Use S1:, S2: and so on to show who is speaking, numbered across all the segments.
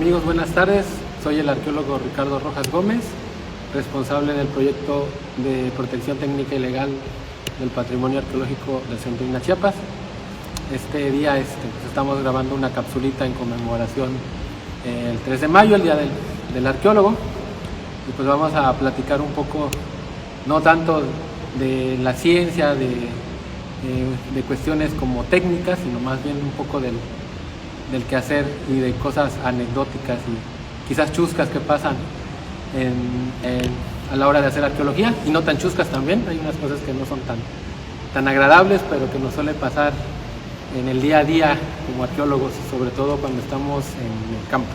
S1: Amigos, buenas tardes. Soy el arqueólogo Ricardo Rojas Gómez, responsable del proyecto de protección técnica y legal del patrimonio arqueológico del Centro INAH Chiapas. Este día pues estamos grabando una capsulita en conmemoración el 3 de mayo, el Día del Arqueólogo, y pues vamos a platicar un poco, no tanto de la ciencia, de cuestiones como técnicas, sino más bien un poco del quehacer y de cosas anecdóticas y quizás chuscas que pasan a la hora de hacer arqueología, y no tan chuscas también. Hay unas cosas que no son tan agradables, pero que nos suele pasar en el día a día como arqueólogos, sobre todo cuando estamos en el campo.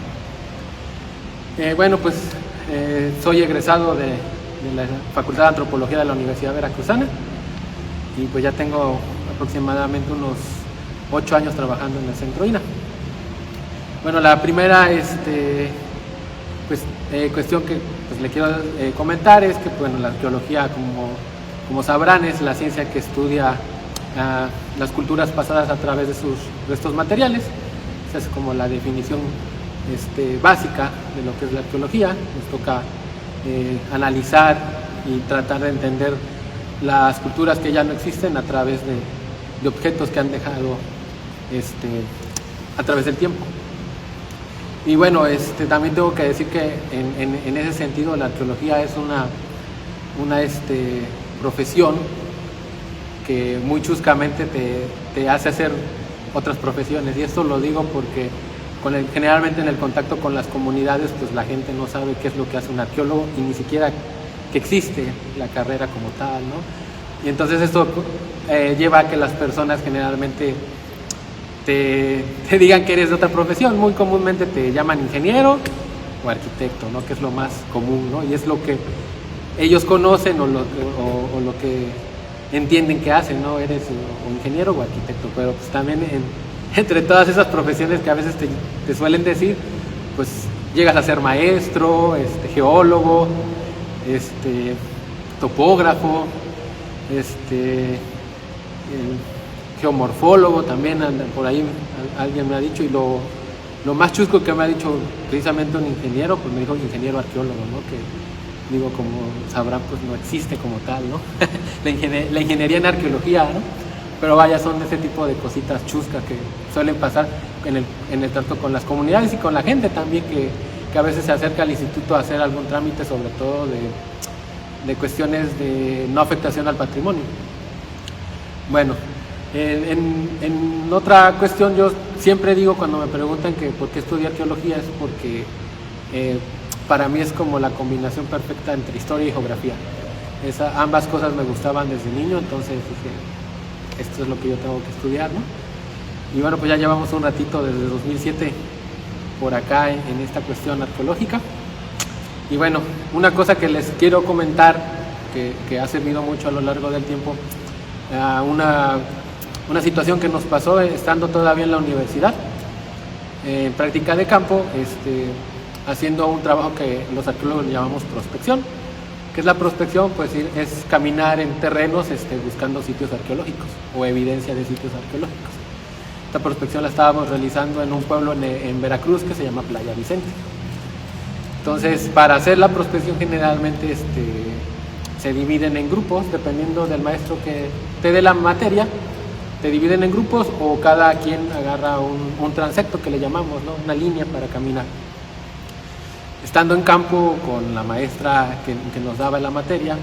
S1: Soy egresado de la Facultad de Antropología de la Universidad Veracruzana, y pues ya tengo aproximadamente unos 8 años trabajando en el Centro INAH. Bueno, la primera cuestión que le quiero comentar es que la arqueología, como sabrán, es la ciencia que estudia las culturas pasadas a través de sus restos materiales. Esa es como la definición básica de lo que es la arqueología. Nos toca analizar y tratar de entender las culturas que ya no existen a través de objetos que han dejado a través del tiempo. Y bueno, también tengo que decir que en ese sentido la arqueología es una profesión que muy chuscamente te hace hacer otras profesiones, y esto lo digo porque generalmente en el contacto con las comunidades, pues la gente no sabe qué es lo que hace un arqueólogo y ni siquiera que existe la carrera como tal, ¿no? Y entonces esto lleva a que las personas generalmente te digan que eres de otra profesión. Muy comúnmente te llaman ingeniero o arquitecto, ¿no? Que es lo más común, ¿no? Y es lo que ellos conocen o lo que entienden que hacen, ¿no? Eres o ingeniero o arquitecto, pero pues también entre todas esas profesiones que a veces te suelen decir, pues llegas a ser maestro, geólogo, topógrafo, geomorfólogo también, por ahí alguien me ha dicho, y lo más chusco que me ha dicho precisamente un ingeniero, pues me dijo ingeniero arqueólogo, ¿no? Que digo, como sabrán, pues no existe como tal, ¿no? la ingeniería en arqueología, ¿no? Pero vaya, son ese tipo de cositas chuscas que suelen pasar en el trato con las comunidades y con la gente también, que a veces se acerca al instituto a hacer algún trámite, sobre todo de cuestiones de no afectación al patrimonio. Bueno, en otra cuestión, yo siempre digo cuando me preguntan que por qué estudiar arqueología, es porque para mí es como la combinación perfecta entre historia y geografía. Ambas cosas me gustaban desde niño, entonces dije, esto es lo que yo tengo que estudiar, ¿no? Y bueno, pues ya llevamos un ratito desde 2007 por acá en esta cuestión arqueológica. Y bueno, una cosa que les quiero comentar, que ha servido mucho a lo largo del tiempo, una situación que nos pasó estando todavía en la universidad, en práctica de campo, haciendo un trabajo que los arqueólogos le llamamos prospección. ¿Qué es la prospección? Pues es caminar en terrenos buscando sitios arqueológicos o evidencia de sitios arqueológicos. Esta prospección la estábamos realizando en un pueblo en Veracruz que se llama Playa Vicente. Entonces, para hacer la prospección generalmente se dividen en grupos, dependiendo del maestro que te dé la materia. Te dividen en grupos, o cada quien agarra un transecto que le llamamos, ¿no? Una línea para caminar. Estando en campo con la maestra que nos daba la materia,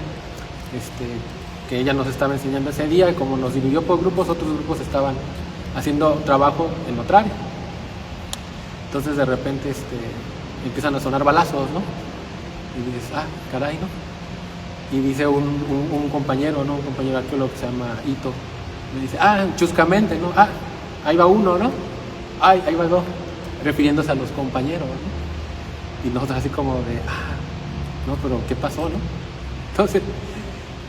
S1: que ella nos estaba enseñando ese día, y como nos dividió por grupos, otros grupos estaban haciendo trabajo en otra área. Entonces de repente empiezan a sonar balazos, ¿no? Y dices, caray, ¿no? Y dice un compañero, ¿no? Un compañero arqueólogo que se llama Ito, me dice, chuscamente, ¿no? Ahí va uno, ¿no? Ahí va dos, refiriéndose a los compañeros, ¿no? Y nosotros así como de, no, pero ¿qué pasó, no? Entonces,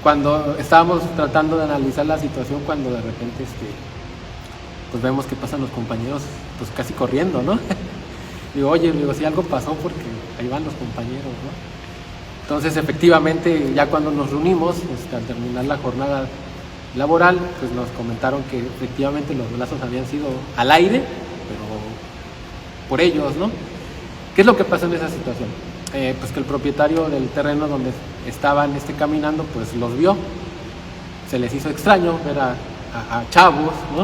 S1: cuando estábamos tratando de analizar la situación, cuando de repente pues vemos que pasan los compañeros, pues casi corriendo, ¿no? Digo, si algo pasó, porque ahí van los compañeros, ¿no? Entonces, efectivamente, ya cuando nos reunimos, al terminar la jornada laboral, pues nos comentaron que efectivamente los balazos habían sido al aire, pero por ellos, ¿no? ¿Qué es lo que pasó en esa situación? Pues que el propietario del terreno donde estaban caminando, pues los vio, se les hizo extraño ver a chavos, ¿no?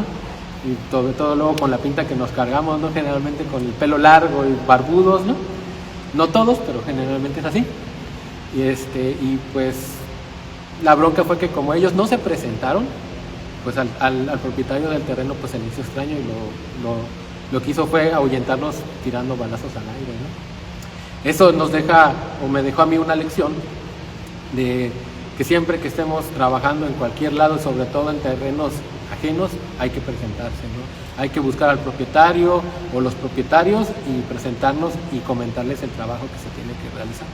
S1: Y sobre todo luego con la pinta que nos cargamos, ¿no? Generalmente con el pelo largo y barbudos, ¿no? No todos, pero generalmente es así. Y pues la bronca fue que como ellos no se presentaron, pues al propietario del terreno pues se le hizo extraño y lo que hizo fue ahuyentarnos tirando balazos al aire, ¿no? Eso nos deja, o me dejó a mí una lección de que siempre que estemos trabajando en cualquier lado, sobre todo en terrenos ajenos, hay que presentarse, ¿no? Hay que buscar al propietario o los propietarios y presentarnos y comentarles el trabajo que se tiene que realizar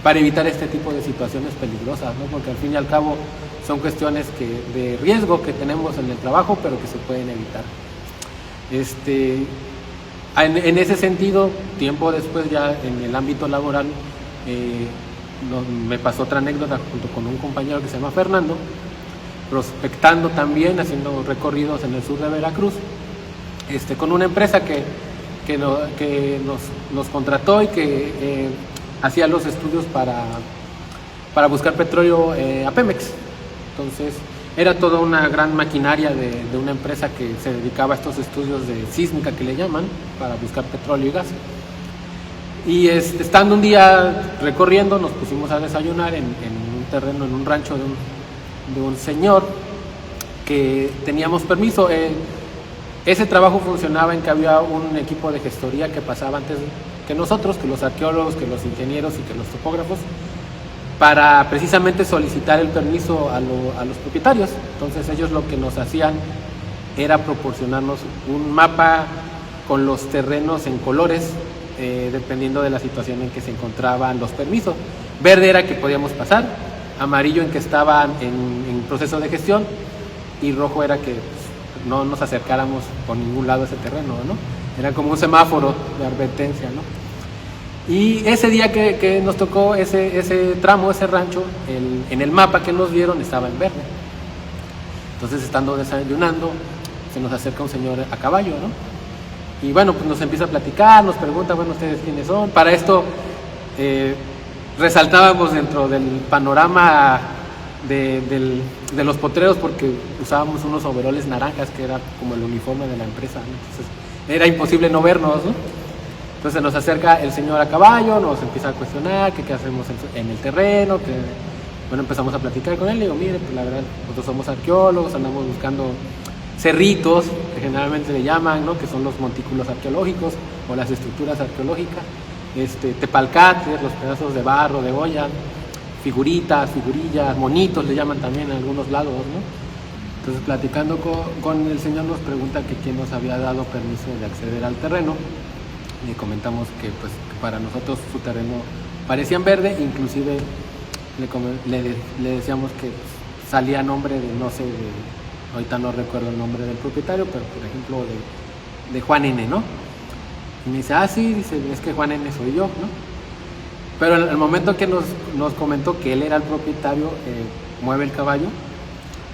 S1: para evitar este tipo de situaciones peligrosas, ¿no? Porque al fin y al cabo son cuestiones de riesgo que tenemos en el trabajo, pero que se pueden evitar. En ese sentido, tiempo después, ya en el ámbito laboral, me pasó otra anécdota junto con un compañero que se llama Fernando, prospectando también, haciendo recorridos en el sur de Veracruz, con una empresa que nos contrató y que hacía los estudios para buscar petróleo a Pemex. Entonces era toda una gran maquinaria de una empresa que se dedicaba a estos estudios de sísmica que le llaman, para buscar petróleo y gas. Y estando un día recorriendo, nos pusimos a desayunar en un terreno, en un rancho de un señor que teníamos permiso. Ese trabajo funcionaba en que había un equipo de gestoría que pasaba antes que nosotros, que los arqueólogos, que los ingenieros y que los topógrafos, para precisamente solicitar el permiso a los propietarios. Entonces ellos lo que nos hacían era proporcionarnos un mapa con los terrenos en colores, dependiendo de la situación en que se encontraban los permisos. Verde era que podíamos pasar, amarillo en que estaban en proceso de gestión, y rojo era que pues, no nos acercáramos por ningún lado a ese terreno, ¿no? Era como un semáforo de advertencia, ¿no? Y ese día que nos tocó ese tramo, ese rancho, en el mapa que nos dieron estaba en verde. Entonces, estando desayunando, se nos acerca un señor a caballo, ¿no? Y bueno, pues nos empieza a platicar, nos pregunta, bueno, ¿ustedes quiénes son? Para esto resaltábamos dentro del panorama de los potreros, porque usábamos unos overoles naranjas, que era como el uniforme de la empresa, ¿no? Entonces era imposible no vernos, ¿no? Entonces nos acerca el señor a caballo, nos empieza a cuestionar qué hacemos en el terreno, bueno, empezamos a platicar con él. Le digo, mire, pues la verdad, nosotros somos arqueólogos, andamos buscando cerritos, que generalmente le llaman, ¿no? Que son los montículos arqueológicos o las estructuras arqueológicas, tepalcates, los pedazos de barro, de olla, figuritas, figurillas, monitos le llaman también en algunos lados, ¿no? Entonces, platicando con el señor, nos pregunta que quién nos había dado permiso de acceder al terreno. Le comentamos que pues para nosotros su terreno parecía en verde, inclusive le decíamos que pues, salía a nombre de, no sé, ahorita no recuerdo el nombre del propietario, pero por ejemplo de Juan N., ¿no? Y me dice, sí, dice, es que Juan N. soy yo, ¿no? Pero en el momento que nos comentó que él era el propietario, mueve el caballo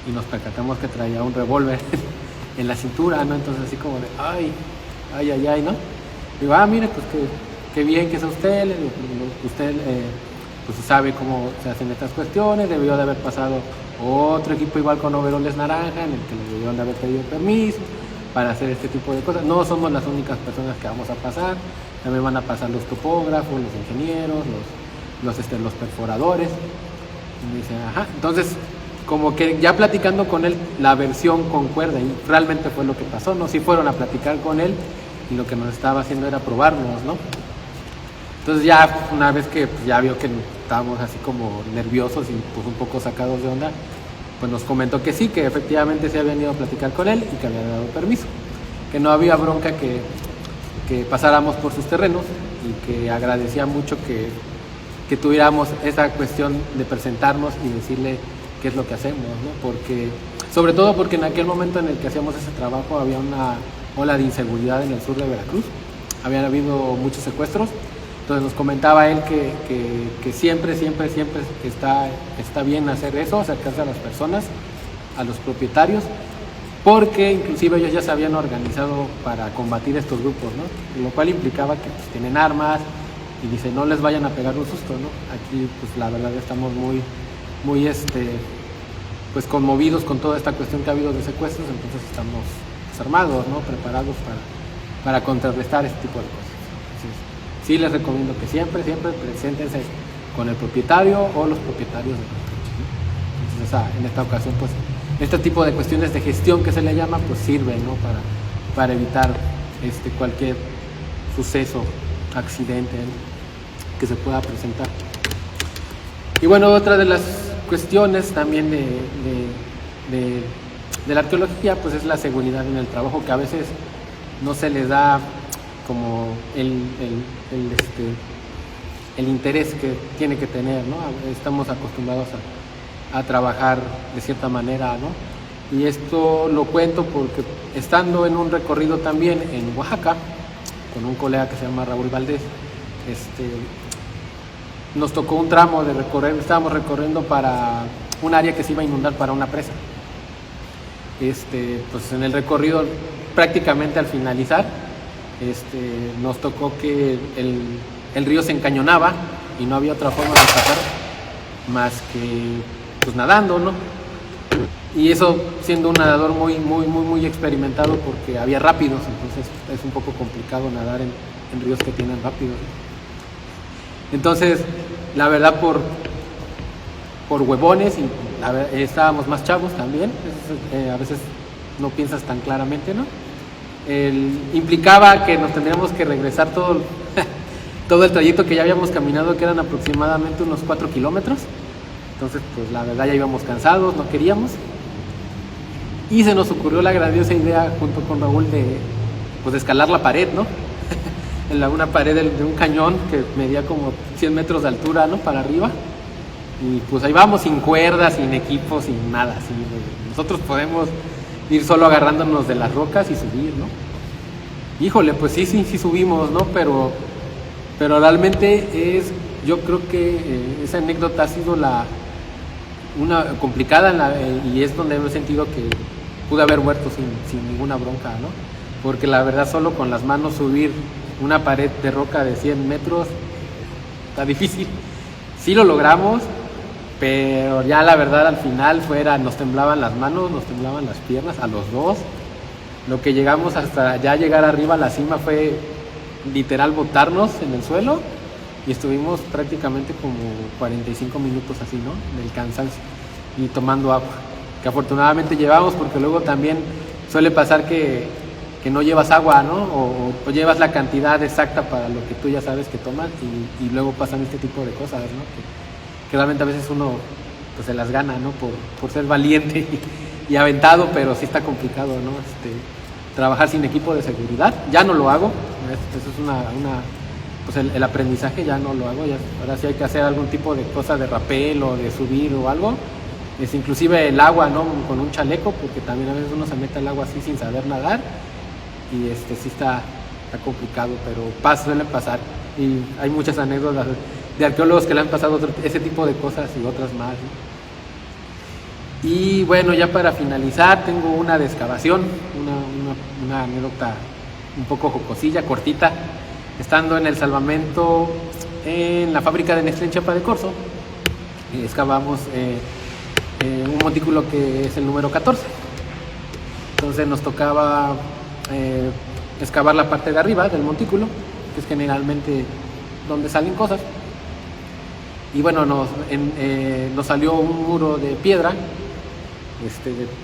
S1: y nos percatamos que traía un revólver en la cintura, ¿no? Entonces así como de, ay, ¿no? Digo, mire, pues qué bien que es usted, usted pues sabe cómo se hacen estas cuestiones, debió de haber pasado otro equipo igual con overoles naranja, en el que le debieron de haber pedido permiso para hacer este tipo de cosas. No somos las únicas personas que vamos a pasar, también van a pasar los topógrafos, los ingenieros, los perforadores. Y me dice, entonces como que ya platicando con él, la versión concuerda, y realmente fue lo que pasó, ¿no? Sí fueron a platicar con él, y lo que nos estaba haciendo era probarnos, ¿no? Entonces ya una vez que pues, ya vio que estábamos así como nerviosos y pues un poco sacados de onda, pues nos comentó que sí, que efectivamente se habían ido a platicar con él y que había dado permiso, que no había bronca que pasáramos por sus terrenos, y que agradecía mucho que tuviéramos esa cuestión de presentarnos y decirle qué es lo que hacemos, ¿no? Porque, sobre todo porque en aquel momento en el que hacíamos ese trabajo había una ola de inseguridad en el sur de Veracruz, habían habido muchos secuestros. Entonces nos comentaba él que siempre está bien hacer eso, acercarse a las personas, a los propietarios, porque inclusive ellos ya se habían organizado para combatir estos grupos, ¿no? Lo cual implicaba que pues, tienen armas, y dice, no les vayan a pegar un susto, ¿no? Aquí pues la verdad estamos muy pues conmovidos con toda esta cuestión que ha habido de secuestros, entonces estamos pues, armados, ¿no? Preparados para contrarrestar este tipo de cosas. Entonces, sí les recomiendo que siempre preséntense con el propietario o los propietarios del coche, ¿no? Entonces, en esta ocasión, pues, este tipo de cuestiones de gestión que se le llama, pues sirven, ¿no? Para evitar cualquier suceso, accidente, ¿no? Que se pueda presentar. Y bueno, otra de las cuestiones también de la arqueología, pues es la seguridad en el trabajo, que a veces no se les da como el interés que tiene que tener, ¿no? Estamos acostumbrados a trabajar de cierta manera, ¿no? Y esto lo cuento porque estando en un recorrido también en Oaxaca, con un colega que se llama Raúl Valdés, nos tocó un tramo de recorrer, estábamos recorriendo para un área que se iba a inundar para una presa. Pues en el recorrido, prácticamente al finalizar, nos tocó que el río se encañonaba y no había otra forma de pasar más que pues nadando, ¿no? Y eso siendo un nadador muy experimentado, porque había rápidos, entonces es un poco complicado nadar en ríos que tienen rápidos, ¿no? Entonces, la verdad, por huevones, y estábamos más chavos también, a veces no piensas tan claramente, ¿no? Implicaba que nos tendríamos que regresar todo el trayecto que ya habíamos caminado, que eran aproximadamente unos 4 kilómetros. Entonces, pues la verdad ya íbamos cansados, no queríamos. Y se nos ocurrió la grandiosa idea, junto con Raúl, de escalar la pared, ¿no? Una pared de un cañón que medía como 100 metros de altura, ¿no? Para arriba. Y pues ahí vamos, sin cuerdas, sin equipo, sin nada. Así. Nosotros podemos ir solo agarrándonos de las rocas y subir, ¿no? Híjole, pues sí subimos, ¿no? Pero realmente yo creo que esa anécdota ha sido una complicada, y es donde he sentido que pude haber muerto sin ninguna bronca, ¿no? Porque la verdad, solo con las manos subir una pared de roca de 100 metros está difícil. Sí lo logramos, pero ya la verdad al final nos temblaban las manos, nos temblaban las piernas, a los dos. Lo que llegamos hasta ya llegar arriba a la cima fue literal botarnos en el suelo, y estuvimos prácticamente como 45 minutos así, ¿no? Del cansancio, y tomando agua, que afortunadamente llevamos, porque luego también suele pasar que no llevas agua, ¿no? O llevas la cantidad exacta para lo que tú ya sabes que tomas, y luego pasan este tipo de cosas, ¿no? Que realmente a veces uno pues se las gana, ¿no? Por ser valiente y aventado, pero sí está complicado, ¿no? Trabajar sin equipo de seguridad, ya no lo hago. Eso es pues el aprendizaje, ya no lo hago. Ahora sí hay que hacer algún tipo de cosa de rapel o de subir o algo. Inclusive el agua, ¿no? Con un chaleco, porque también a veces uno se mete al agua así sin saber nadar, y sí está complicado, pero suelen pasar, y hay muchas anécdotas de arqueólogos que le han pasado ese tipo de cosas y otras más, ¿no? Y bueno, ya para finalizar, tengo una de excavación, una anécdota un poco jocosilla, cortita. Estando en el salvamento en la fábrica de Nestlé en Chiapa de Corzo, excavamos un montículo que es el número 14. Entonces nos tocaba excavar la parte de arriba del montículo, que es generalmente donde salen cosas. Y bueno, nos salió un muro de piedra,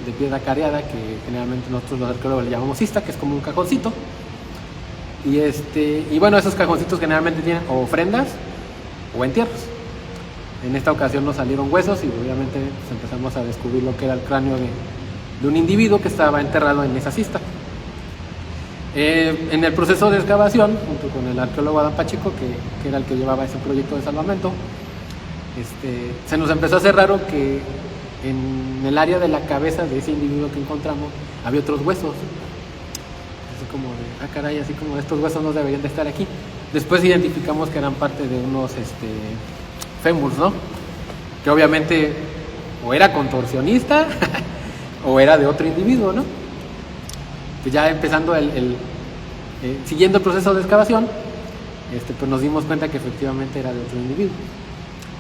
S1: de piedra careada, que generalmente nosotros los arqueólogos le llamamos cista, que es como un cajoncito. Y bueno, esos cajoncitos generalmente tienen o ofrendas o entierros. En esta ocasión nos salieron huesos, y obviamente pues empezamos a descubrir lo que era el cráneo de un individuo que estaba enterrado en esa cista. En el proceso de excavación, junto con el arqueólogo Adán Pacheco, que era el que llevaba ese proyecto de salvamento, se nos empezó a hacer raro que en el área de la cabeza de ese individuo que encontramos había otros huesos. Así como de, caray, así como estos huesos no deberían de estar aquí. Después identificamos que eran parte de unos fémurs, ¿no? Que obviamente o era contorsionista o era de otro individuo, ¿no? Pues ya empezando siguiendo el proceso de excavación, pues nos dimos cuenta que efectivamente era de otro individuo,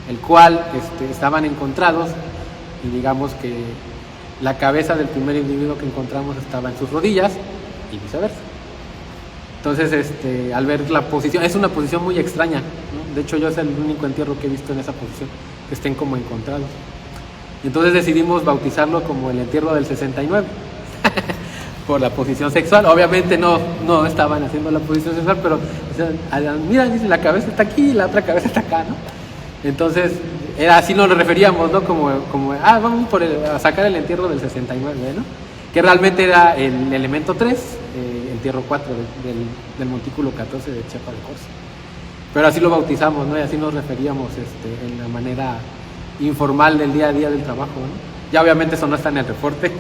S1: el cual estaban encontrados, y digamos que la cabeza del primer individuo que encontramos estaba en sus rodillas y viceversa. Entonces, al ver la posición, es una posición muy extraña, ¿no? De hecho, yo es el único entierro que he visto en esa posición, que estén como encontrados. Entonces decidimos bautizarlo como el entierro del 69, por la posición sexual. Obviamente no estaban haciendo la posición sexual, pero mira, dice, la cabeza está aquí y la otra cabeza está acá, ¿no? Entonces, era así nos referíamos, ¿no? Como vamos a sacar el entierro del 69, ¿no? Que realmente era el elemento 3, entierro 4 del montículo 14 de Chiapa de Corzo. Pero así lo bautizamos, ¿no? Y así nos referíamos en la manera informal del día a día del trabajo, ¿no? Ya obviamente eso no está en el reporte,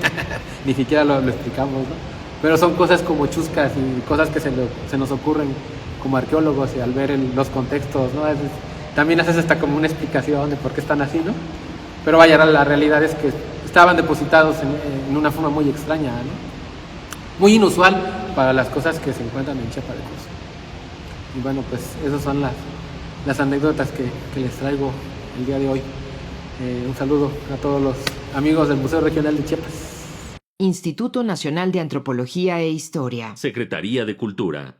S1: ni siquiera lo explicamos, ¿no? Pero son cosas como chuscas y cosas que se nos ocurren como arqueólogos, y al ver los contextos, ¿no? También haces hasta como una explicación de por qué están así, ¿no? Pero vaya, la realidad es que estaban depositados en una forma muy extraña, ¿no? Muy inusual para las cosas que se encuentran en Chiapa de Corzo. Y bueno, pues esas son las anécdotas que les traigo el día de hoy. Un saludo a todos los amigos del Museo Regional de Chiapas.
S2: Instituto Nacional de Antropología e Historia.
S3: Secretaría de Cultura.